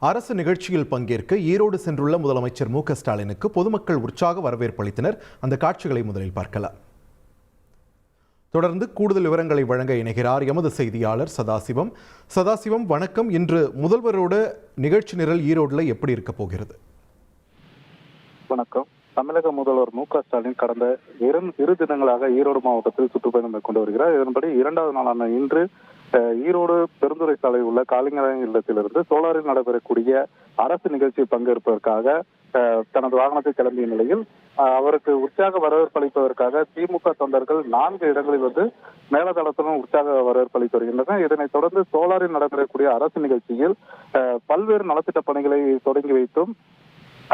அரசு நிகழ்ச்சியில் பங்கேற்க ஈரோடு சென்றுள்ள முதலமைச்சர் மு க ஸ்டாலினுக்கு பொதுமக்கள் உற்சாக வரவேற்பு அளித்தனர். அந்த காட்சிகளை முதலில் பார்க்கலாம். தொடர்ந்து கூடுதல் விவரங்களை வழங்க இணைகிறார் எமது செய்தியாளர் சதாசிவம். சதாசிவம், வணக்கம். இன்று முதல்வரோட நிகழ்ச்சி நிரல் ஈரோடுல எப்படி இருக்க போகிறது? வணக்கம். தமிழக முதல்வர் மு க ஸ்டாலின் கடந்த இரு தினங்களாக ஈரோடு மாவட்டத்தில் சுற்றுப்பயணம் மேற்கொண்டு வருகிறார். இதன்படி இரண்டாவது நாளான இன்று ஈரோடு பெருந்துறை சாலை உள்ள காளிங்கராயன் இல்லத்திலிருந்து சோலாரில் நடைபெறக்கூடிய அரசு நிகழ்ச்சியில் பங்கேற்பதற்காக தனது வாகனத்தில் கிளம்பிய நிலையில் அவருக்கு உற்சாக வரவேற்பு அளிப்பதற்காக திமுக தொண்டர்கள் 4 இடங்களில் மேலதளத்துடன் உற்சாக வரவேற்பு அளித்து வருகின்றனர். இதனைத் தொடர்ந்து சோலாரில் நடைபெறக்கூடிய அரசு நிகழ்ச்சியில் பல்வேறு நலத்திட்ட பணிகளை தொடங்கி வைத்தும்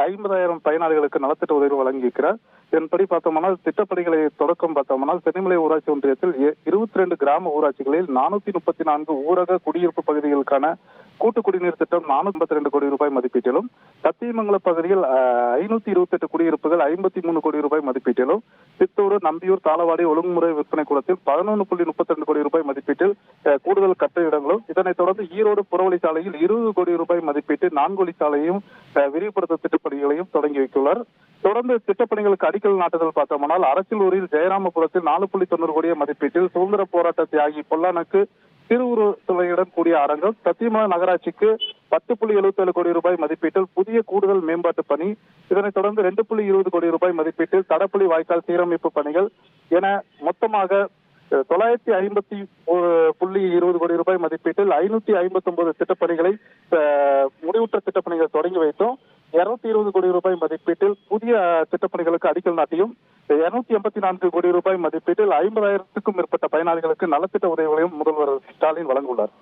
50,000 பயனாளிகளுக்கு நலத்திட்ட உதவி வழங்கியிருக்கிறார். இதன்படி பார்த்தோம்னால் திட்டப்பணிகளை தொடக்கம் பார்த்தோம்னால் சென்னிமலை ஊராட்சி ஒன்றியத்தில் 22 கிராம ஊராட்சிகளில் 434 ஊரக குடியிருப்பு பகுதிகளுக்கான கூட்டு குடிநீர் திட்டம் 452 கோடி ரூபாய் மதிப்பீட்டிலும், சத்தியமங்கலம் பகுதியில் 528 குடியிருப்புகள் 53 கோடி ரூபாய் மதிப்பீட்டிலும், சித்தூர், நம்பியூர், தாளவாடி ஒழுங்குமுறை விற்பனை கூடத்தில் 11.32 கோடி ரூபாய் மதிப்பீட்டில் கூடுதல் கட்டிடங்களும், இதனைத் தொடர்ந்து ஈரோடு புறவழிச்சாலையில் 20 கோடி ரூபாய் மதிப்பீட்டு 4 வழிச்சாலையும் விரிவுபடுத்தும் திட்டப்பணிகளையும் தொடங்கி வைத்துள்ளார். தொடர்ந்து திட்டப்பணிகளுக்கு அடிக்கல் நாட்டுதல் பார்த்தோம்னால் அரசியலூரில் ஜெயராமபுரத்தில் 4.90 கோடி மதிப்பீட்டில் சுதந்திர போராட்ட தியாகி பொல்லானுக்கு திருவுரு சிலையுடன் கூடிய அரங்கம், சத்தியமங்கலம் நகராட்சிக்கு 10.77 கோடி ரூபாய் மதிப்பீட்டில் புதிய கூடுதல் மேம்பாட்டு பணி, இதனைத் தொடர்ந்து 2.20 கோடி ரூபாய் மதிப்பீட்டில் தடப்புலி வாய்க்கால் சீரமைப்பு பணிகள் என மொத்தமாக 950.20 கோடி ரூபாய் மதிப்பீட்டில் 559 திட்டப்பணிகளை முடிவுற்ற திட்டப்பணிகளை தொடங்கி வைத்தோம். 220 கோடி ரூபாய் மதிப்பீட்டில் புதிய திட்டப்பணிகளுக்கு அடிக்கல் நாட்டியும் 284 கோடி ரூபாய் மதிப்பீட்டில் 50,000க்கும் மேற்பட்ட பயனாளிகளுக்கு நலத்திட்ட உதவிகளையும் முதல்வர் ஸ்டாலின் வழங்கியுள்ளார்.